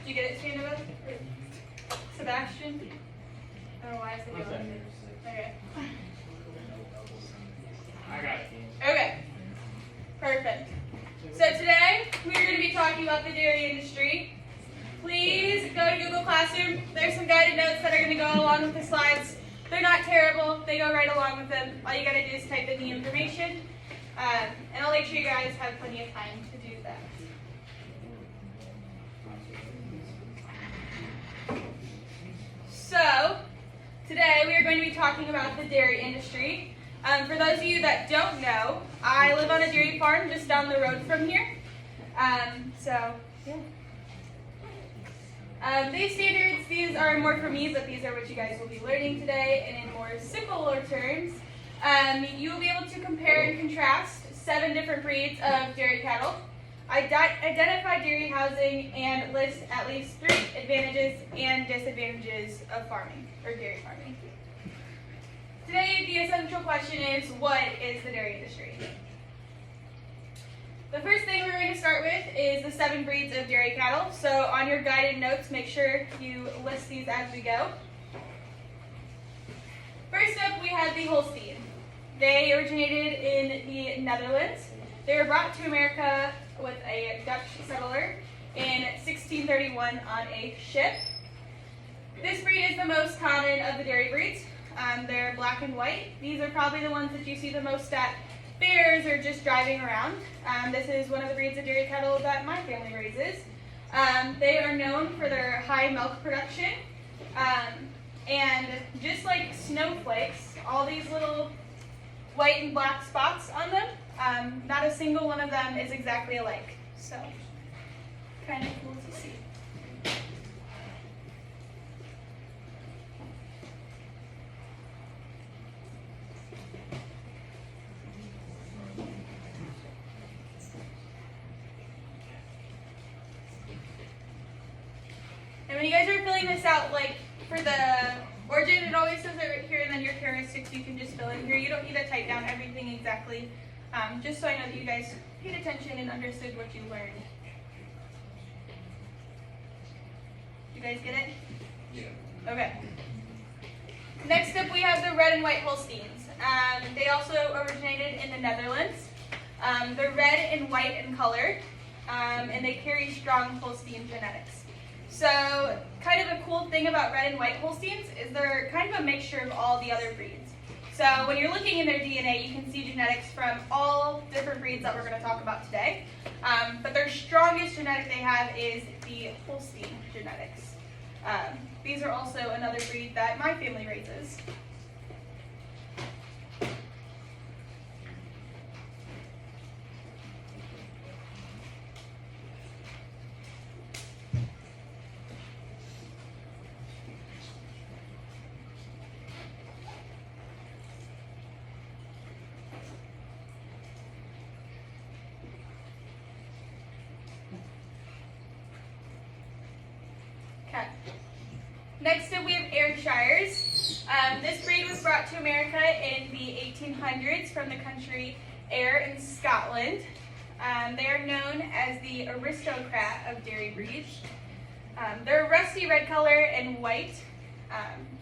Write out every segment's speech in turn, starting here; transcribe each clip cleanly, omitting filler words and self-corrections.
you get it, Sandoval? Sebastian? I don't know why I said yellow. Okay. I got it. Okay. Perfect. So today we're going to be talking about the dairy industry. Please go to Google Classroom. There's some guided notes that are going to go along with the slides. They're not terrible. They go right along with them. All you got to do is type in the information. And I'll make sure you guys have plenty of time to do that. So, today we are going to be talking about the dairy industry. For those of you that don't know, I live on a dairy farm just down the road from here. These standards, these are more for me, but these are what you guys will be learning today. And in more simpler terms, you will be able to compare and contrast 7 different breeds of dairy cattle, identify dairy housing, and list at least 3 advantages and disadvantages of farming, or dairy farming. Today, the essential question is, what is the dairy industry? The first thing we're going to start with is the 7 breeds of dairy cattle. So on your guided notes, make sure you list these as we go. First up, we have the Holstein. They originated in the Netherlands. They were brought to America with a Dutch settler in 1631 on a ship. This breed is the most common of the dairy breeds. They're black and white. These are probably the ones that you see the most at fairs or just driving around. This is one of the breeds of dairy cattle that my family raises. They are known for their high milk production. And just like snowflakes, all these little white and black spots on them, not a single one of them is exactly alike. So, kind of cool to see. And when you guys are filling this out, like for the origin, it always says it right here, and then your characteristics you can just fill in here. You don't need to type down everything exactly, just so I know that you guys paid attention and understood what you learned. You guys get it? Yeah. Okay. Next up, we have the red and white Holsteins. They also originated in the Netherlands. They're red and white in color, and they carry strong Holstein genetics. So, kind of a cool thing about red and white Holsteins is they're kind of a mixture of all the other breeds. So, when you're looking in their DNA, you can see genetics from all different breeds that we're going to talk about today. But their strongest genetic they have is the Holstein genetics. These are also another breed that my family raises. Next up, we have Ayrshires. This breed was brought to America in the 1800s from the country Ayr in Scotland. They are known as the aristocrat of dairy breeds. They're a rusty red color and white.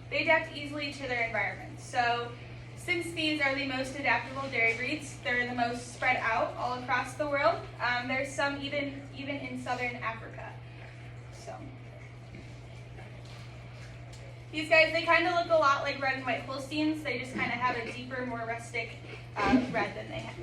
They adapt easily to their environment. So, since these are the most adaptable dairy breeds, they're the most spread out all across the world. There's some even in southern Africa. So. These guys, they kind of look a lot like red and white Holsteins. They just kind of have a deeper, more rustic red than they have.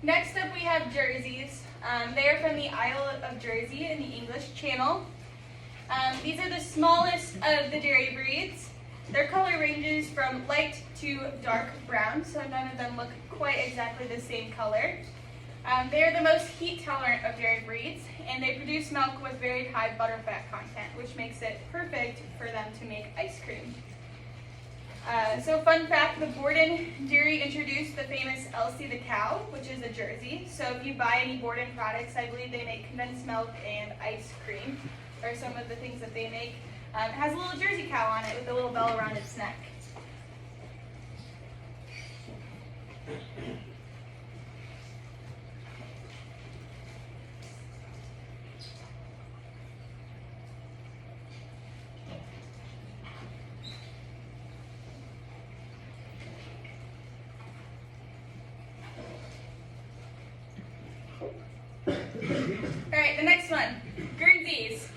Next up, we have Jerseys. They are from the Isle of Jersey in the English Channel. These are the smallest of the dairy breeds. Their color ranges from light to dark brown, so none of them look quite exactly the same color. They are the most heat tolerant of dairy breeds, and they produce milk with very high butterfat content, which makes it perfect for them to make ice cream. So fun fact, the Borden Dairy introduced the famous Elsie the cow, which is a Jersey. So if you buy any Borden products, I believe they make condensed milk and ice cream, are some of the things that they make. It has a little Jersey cow on it with a little bell around its neck. Alright, the next one, Guernseys.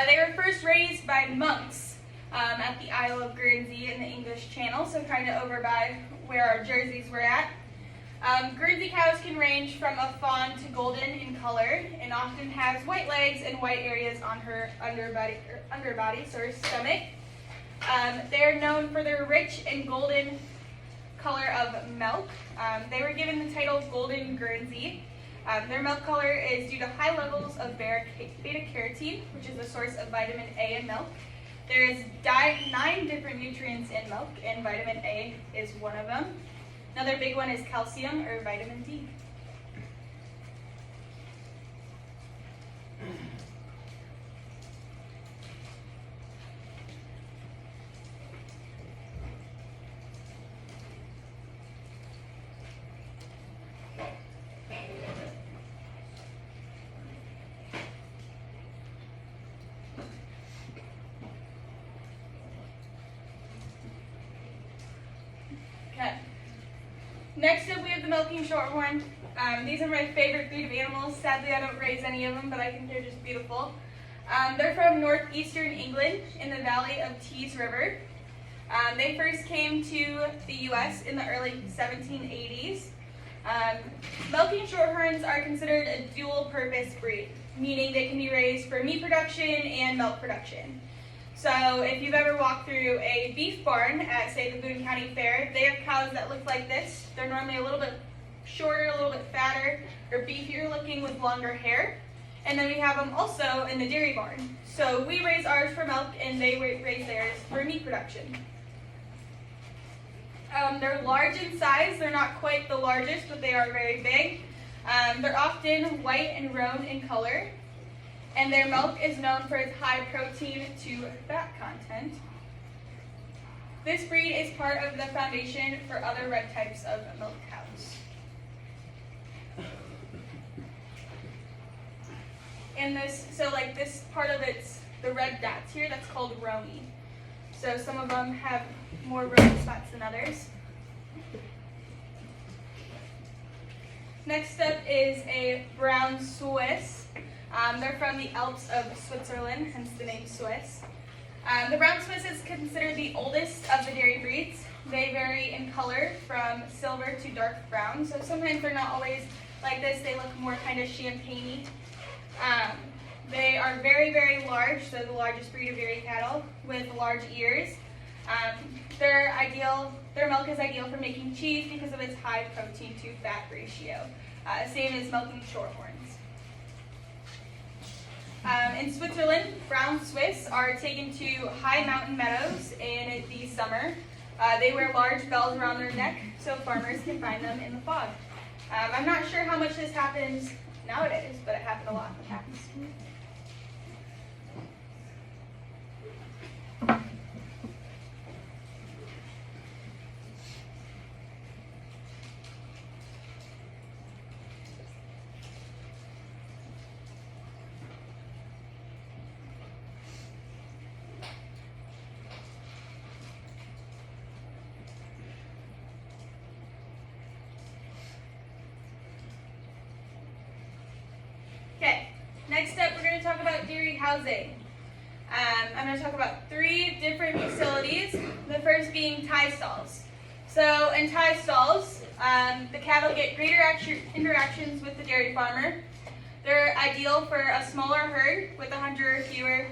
They were first raised by monks at the Isle of Guernsey in the English Channel, so kind of over by where our Jerseys were at. Guernsey cows can range from a fawn to golden in color and often has white legs and white areas on her underbody, so her stomach. They are known for their rich and golden color of milk. They were given the title Golden Guernsey. Their milk color is due to high levels of beta-carotene, which is a source of vitamin A in milk. There is 9 different nutrients in milk, and vitamin A is one of them. Another big one is calcium or vitamin D. Okay. Next up, we have the milking shorthorn. These are my favorite breed of animals. Sadly, I don't raise any of them, but I think they're just beautiful. They're from northeastern England in the valley of Tees River. They first came to the U.S. in the early 1780s. Milking shorthorns are considered a dual-purpose breed, meaning they can be raised for meat production and milk production. So if you've ever walked through a beef barn at, say, the Boone County Fair, they have cows that look like this. They're normally a little bit shorter, a little bit fatter, or beefier looking with longer hair. And then we have them also in the dairy barn. So we raise ours for milk, and they raise theirs for meat production. They're large in size. They're not quite the largest, but they are very big. They're often white and roan in color. And their milk is known for its high protein to fat content. This breed is part of the foundation for other red types of milk cows. And this part of it's the red dots here, that's called romy. So some of them have more romy spots than others. Next up is a brown Swiss. They're from the Alps of Switzerland, hence the name Swiss. The brown Swiss is considered the oldest of the dairy breeds. They vary in color from silver to dark brown, so sometimes they're not always like this. They look more kind of champagne-y. They are very, very large, so the largest breed of dairy cattle with large ears. Their milk is ideal for making cheese because of its high protein to fat ratio, same as milking shorthorns. In Switzerland, brown Swiss are taken to high mountain meadows in the summer. They wear large bells around their neck so farmers can find them in the fog. I'm not sure how much this happens nowadays, but it happened a lot in the past. Okay, next up we're going to talk about dairy housing. I'm going to talk about 3 different facilities, the first being tie stalls. So in tie stalls, the cattle get greater interactions with the dairy farmer. They're ideal for a smaller herd with 100 or fewer.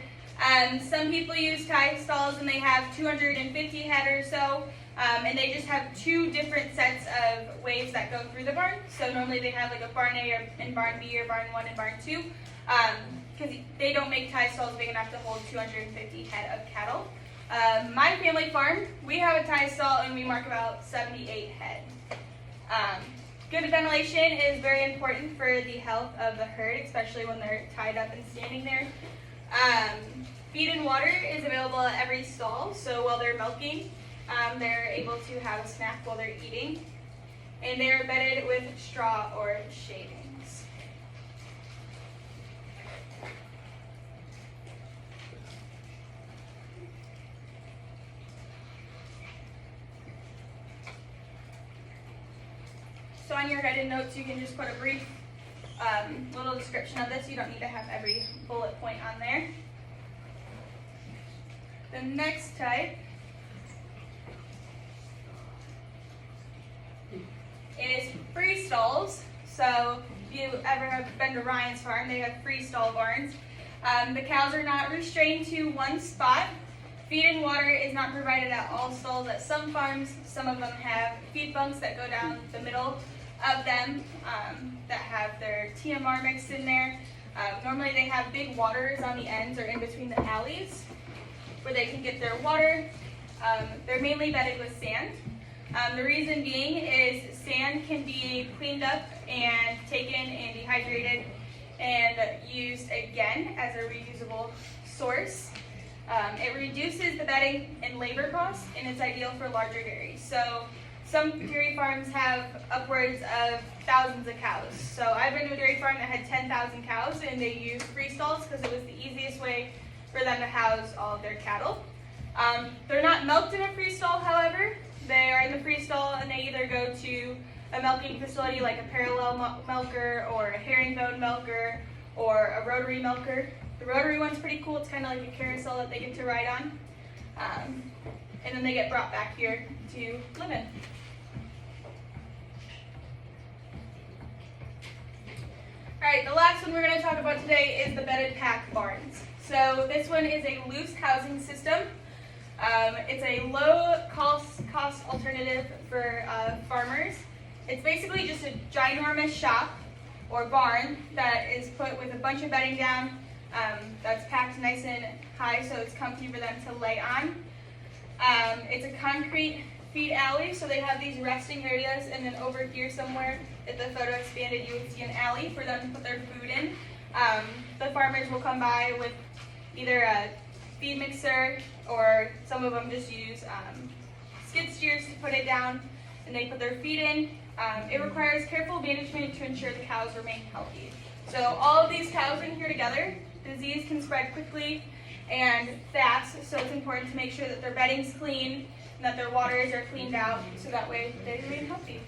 Some people use tie stalls and they have 250 head or so. And they just have two different sets of ways that go through the barn. So normally they have like a barn A and barn B, or barn 1 and barn 2, because they don't make tie stalls big enough to hold 250 head of cattle. My family farm, we have a tie stall and we mark about 78 head. Good ventilation is very important for the health of the herd, especially when they're tied up and standing there. Feed and water is available at every stall, so while they're milking, they're able to have a snack while they're eating. And they're bedded with straw or shavings. So on your guided notes, you can just put a brief little description of this. You don't need to have every bullet point on there. The next type is free stalls. So if you ever have been to Ryan's farm, they have free stall barns. The cows are not restrained to one spot. Feed and water is not provided at all stalls. At some farms, some of them have feed bunks that go down the middle of them that have their TMR mixed in there. Normally they have big waters on the ends or in between the alleys where they can get their water. They're mainly bedded with sand. The reason being is sand can be cleaned up and taken and dehydrated and used again as a reusable source. It reduces the bedding and labor costs, and it's ideal for larger dairies. So some dairy farms have upwards of thousands of cows. So I've been to a dairy farm that had 10,000 cows, and they used free stalls because it was the easiest way for them to house all of their cattle. They're not milked in a free stall, however. They are in the free stall, and they either go to a milking facility like a parallel milker or a herringbone milker or a rotary milker. The rotary one's pretty cool. It's kind of like a carousel that they get to ride on. And then they get brought back here to live in. All right, the last one we're going to talk about today is the bedded pack barns. So this one is a loose housing system. It's a low cost alternative for farmers. It's basically just a ginormous shop or barn that is put with a bunch of bedding down that's packed nice and high so it's comfy for them to lay on. It's a concrete feed alley, so they have these resting areas, and then over here somewhere, if the photo expanded, you would see an alley for them to put their food in. The farmers will come by with either a feed mixer, or some of them just use skid steers to put it down, and they put their feed in. It requires careful management to ensure the cows remain healthy. So all of these cows in here together, disease can spread quickly and fast, so it's important to make sure that their bedding's clean and that their waters are cleaned out so that way they remain healthy.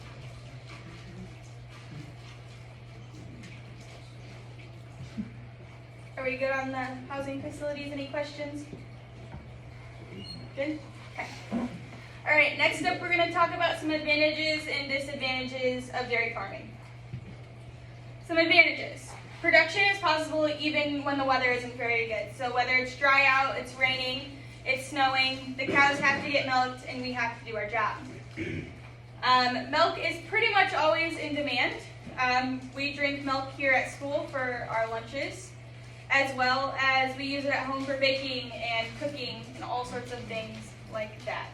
Are we good on the housing facilities? Any questions? Good? Okay. All right, next up we're going to talk about some advantages and disadvantages of dairy farming. Some advantages. Production is possible even when the weather isn't very good. So whether it's dry out, it's raining, it's snowing, the cows have to get milked and we have to do our job. Milk is pretty much always in demand. We drink milk here at school for our lunches, as well as we use it at home for baking and cooking and all sorts of things like that.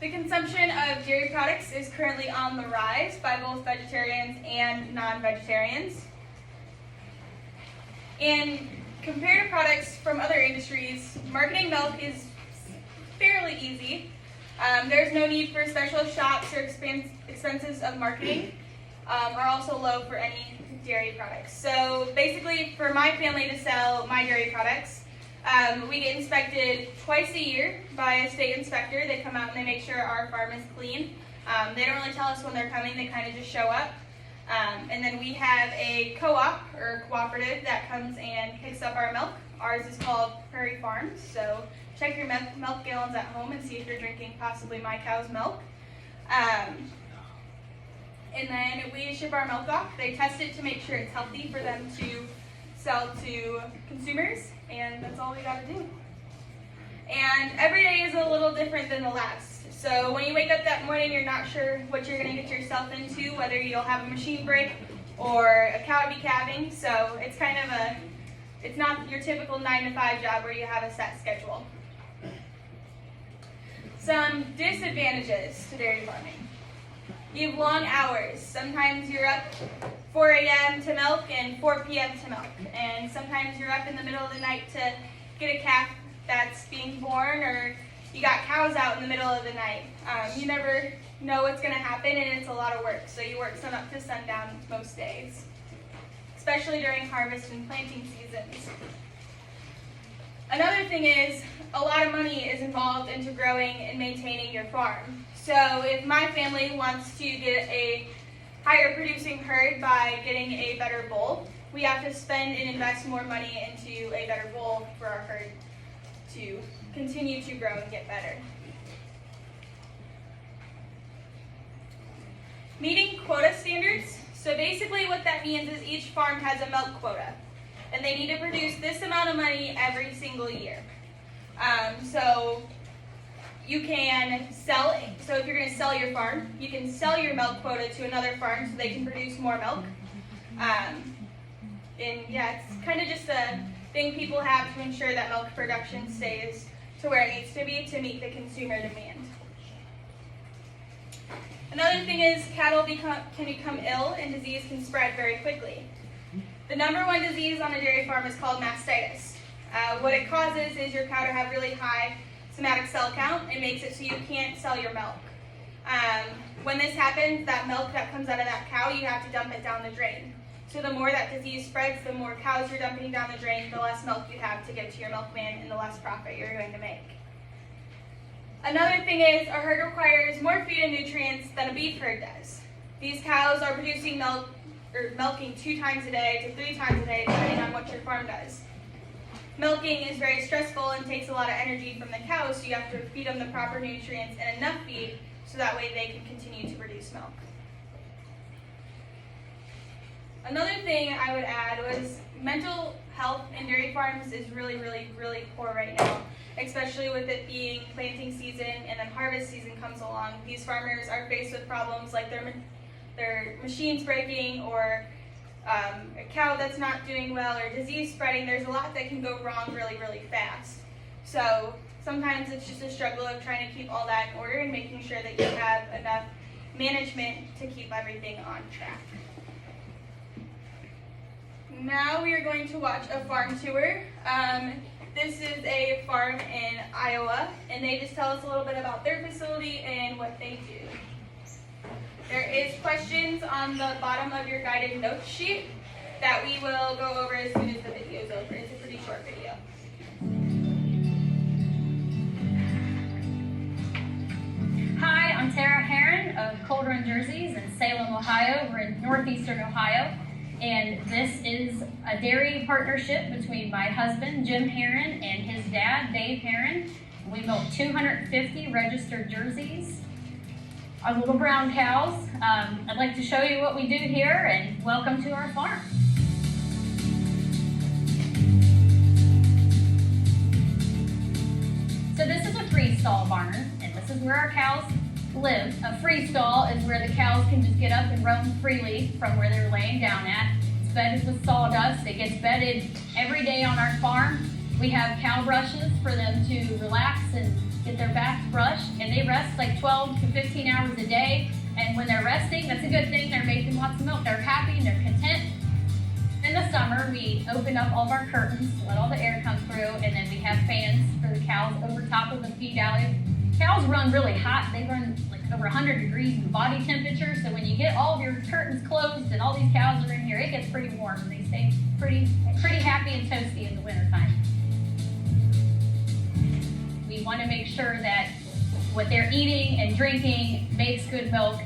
The consumption of dairy products is currently on the rise by both vegetarians and non-vegetarians. And compared to products from other industries, marketing milk is fairly easy. There's no need for special shops or expenses of marketing are also low for any dairy products. So basically, for my family to sell my dairy products, we get inspected twice a year by a state inspector. They come out and they make sure our farm is clean. They don't really tell us when they're coming, they kind of just show up. And then we have a co-op or cooperative that comes and picks up our milk. Ours is called Prairie Farms, so check your milk gallons at home and see if you're drinking possibly my cow's milk. And then we ship our milk off. They test it to make sure it's healthy for them to sell to consumers, and that's all we gotta do. And every day is a little different than the last. So when you wake up that morning, you're not sure what you're going to get yourself into, whether you'll have a machine break or a cow to be calving. So it's kind of it's not your typical 9-to-5 job where you have a set schedule. Some disadvantages to dairy farming. You have long hours. Sometimes you're up 4 a.m. to milk and 4 p.m. to milk. And sometimes you're up in the middle of the night to get a calf that's being born, or you got cows out in the middle of the night. You never know what's going to happen, and it's a lot of work. So you work sun up to sundown most days, especially during harvest and planting seasons. Another thing is a lot of money is involved into growing and maintaining your farm. So if my family wants to get a higher producing herd by getting a better bull, we have to spend and invest more money into a better bull for our herd to continue to grow and get better. Meeting quota standards. So basically what that means is each farm has a milk quota, and they need to produce this amount of money every single year. So you can sell, so if you're going to sell your farm, you can sell your milk quota to another farm so they can produce more milk. And yeah, it's kind of just a thing people have to ensure that milk production stays to where it needs to be to meet the consumer demand. Another thing is cattle can become ill and disease can spread very quickly. The number one disease on a dairy farm is called mastitis. What it causes is your cow to have really high somatic cell count. It makes it so you can't sell your milk. When this happens, that milk that comes out of that cow, you have to dump it down the drain. So the more that disease spreads, the more cows you're dumping down the drain, the less milk you have to give to your milkman and the less profit you're going to make. Another thing is a herd requires more feed and nutrients than a beef herd does. These cows are producing milk or milking 2 times a day to 3 times a day, depending on what your farm does. Milking is very stressful and takes a lot of energy from the cows, so you have to feed them the proper nutrients and enough feed so that way they can continue to produce milk. Another thing I would add was mental health in dairy farms is really, really, really poor right now, especially with it being planting season and then harvest season comes along. These farmers are faced with problems like their machines breaking or a cow that's not doing well or disease spreading. There's a lot that can go wrong really, really fast. So sometimes it's just a struggle of trying to keep all that in order and making sure that you have enough management to keep everything on track. Now we are going to watch a farm tour. This is a farm in Iowa, and they just tell us a little bit about their facility and what they do. There is questions on the bottom of your guided notes sheet that we will go over as soon as the video is over. It's a pretty short video. Hi, I'm Tara Heron of Cold Run Jerseys in Salem, Ohio. We're in northeastern Ohio. And this is a dairy partnership between my husband, Jim Heron, and his dad, Dave Heron. We milk 250 registered jerseys. Our little brown cows. I'd like to show you what we do here, and welcome to our farm. So this is a free stall barn, and this is where our cows live. A free stall is where the cows can just get up and roam freely from where they're laying down at. It's bedded with sawdust. It gets bedded every day on our farm. We have cow brushes for them to relax and get their backs brushed, and they rest like 12 to 15 hours a day. And when they're resting, that's a good thing. They're making lots of milk. They're happy and they're content. In the summer, we open up all of our curtains to let all the air come through, and then we have fans for the cows over top of the feed alley. Cows run really hot. They run like over 100 degrees in body temperature. So when you get all of your curtains closed and all these cows are in here, it gets pretty warm. And they stay pretty happy and toasty in the wintertime. We want to make sure that what they're eating and drinking makes good milk.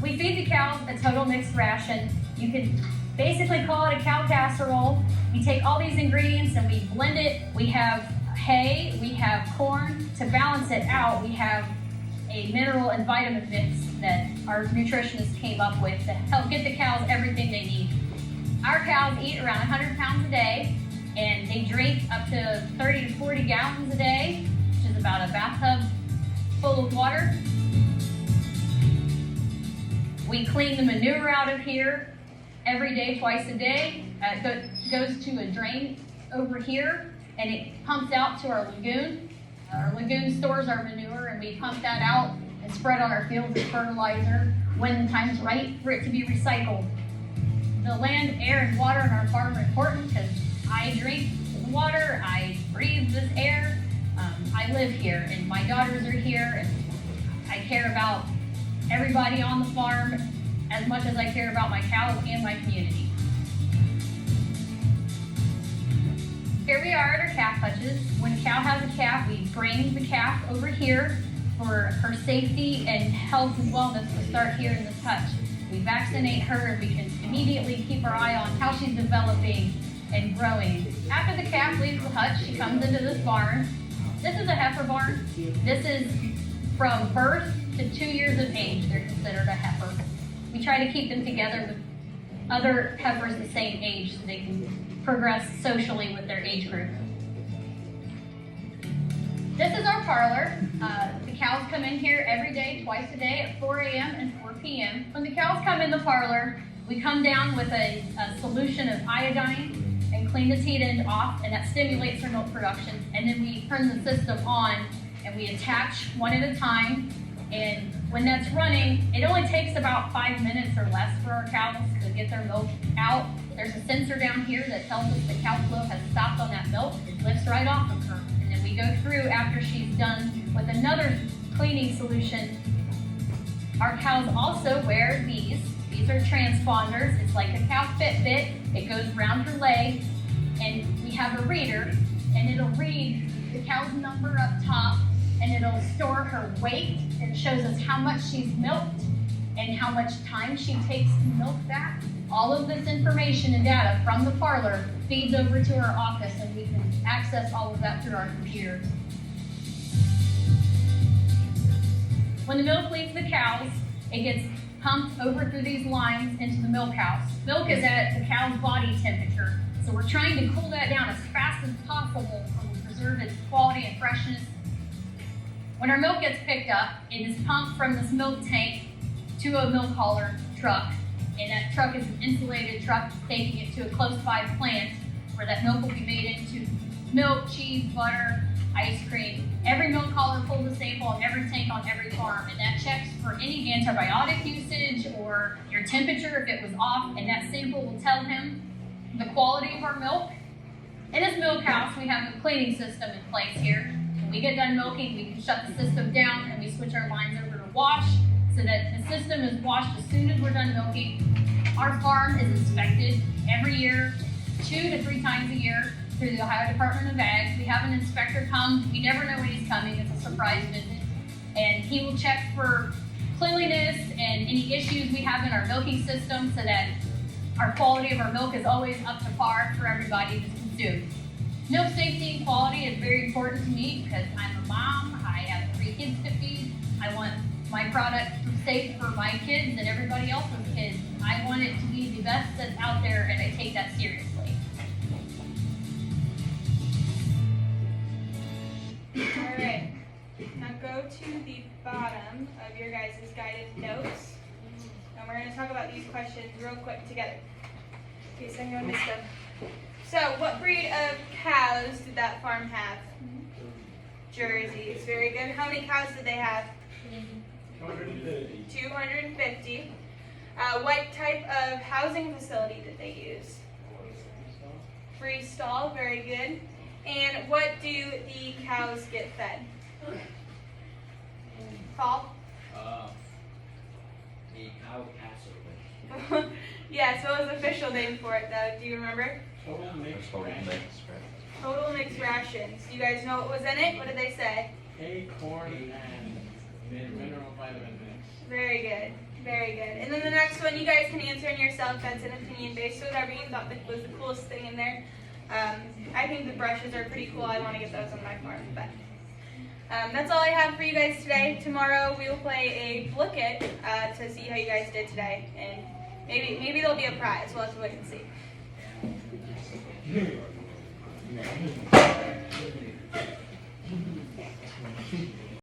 We feed the cows a total mixed ration. You can basically call it a cow casserole. We take all these ingredients and we blend it. We have hay, we have corn. To balance it out, we have a mineral and vitamin mix that our nutritionists came up with to help get the cows everything they need. Our cows eat around 100 pounds a day, and they drink up to 30 to 40 gallons a day. about a bathtub full of water. We clean the manure out of here every day, twice a day. It goes to a drain over here, and it pumps out to our lagoon. Our lagoon stores our manure, and we pump that out and spread on our fields as fertilizer when the time's right for it to be recycled. The land, air, and water on our farm are important because I drink the water, I breathe this air, I live here, and my daughters are here, and I care about everybody on the farm as much as I care about my cows and my community. Here we are at our calf hutches. When a cow has a calf, we bring the calf over here for her safety and health and wellness to start here in this hutch. We vaccinate her, and we can immediately keep our eye on how she's developing and growing. After the calf leaves the hutch, she comes into this barn. This is a heifer barn. This is from birth to 2 years of age. They're considered a heifer. We try to keep them together with other heifers the same age so they can progress socially with their age group. This is our parlor. The cows come in here every day, twice a day at 4 a.m. and 4 p.m. When the cows come in the parlor, we come down with a solution of iodine and clean the teat end off, and that stimulates their milk production. And then we turn the system on, and we attach one at a time. And when that's running, it only takes about 5 minutes or less for our cows to get their milk out. There's a sensor down here that tells us the cow flow has stopped on that milk. It lifts right off of her. And then we go through after she's done with another cleaning solution. Our cows also wear these. These are transponders. It's like a cow Fitbit. It goes around her leg, and we have a reader, and it'll read the cow's number up top, and it'll store her weight. It shows us how much she's milked and how much time she takes to milk that. All of this information and data from the parlor feeds over to our office, and we can access all of that through our computer. When the milk leaves the cows, it gets pumped over through these lines into the milk house. Milk is at the cow's body temperature, so we're trying to cool that down as fast as possible so we preserve its quality and freshness. When our milk gets picked up, it is pumped from this milk tank to a milk hauler truck, and that truck is an insulated truck taking it to a close by plant where that milk will be made into milk, cheese, butter, ice cream. Every milk hauler pulls a sample on every tank on every farm, and that checks for any antibiotic usage or your temperature if it was off, and that sample will tell him the quality of our milk. In this milk house, we have a cleaning system in place here. When we get done milking, we can shut the system down, and we switch our lines over to wash so that the system is washed as soon as we're done milking. Our farm is inspected every year, 2 to 3 times a year, through the Ohio Department of Ag. We have an inspector come. We never know when he's coming. It's a surprise visit. And he will check for cleanliness and any issues we have in our milking system so that our quality of our milk is always up to par for everybody to consume. Milk safety and quality is very important to me because I'm a mom. I have 3 kids to feed. I want my product safe for my kids and everybody else's kids. I want it to be the best that's out there, and I take that seriously. All right, now go to the bottom of your guys' guided notes, and we're going to talk about these questions real quick together, in case anyone missed them. So, what breed of cows did that farm have? Jerseys, very good. How many cows did they have? 250. 250. What type of housing facility did they use? Free stall, very good. And what do the cows get fed? Paul? The cow Passover. Yes, what was the official name for it though? Do you remember? Total mixed Total ration. mix. Total mixed rations. Do you guys know what was in it? What did they say? Acorn and mineral vitamin mix. Very good. Very good. And then the next one, you guys can answer in yourself. That's an opinion based. So whatever you thought that was the coolest thing in there. I think the brushes are pretty cool. I want to get those on my farm. But that's all I have for you guys today. Tomorrow we will play a look it to see how you guys did today, and maybe there'll be a prize. We'll have to wait and see. Yes.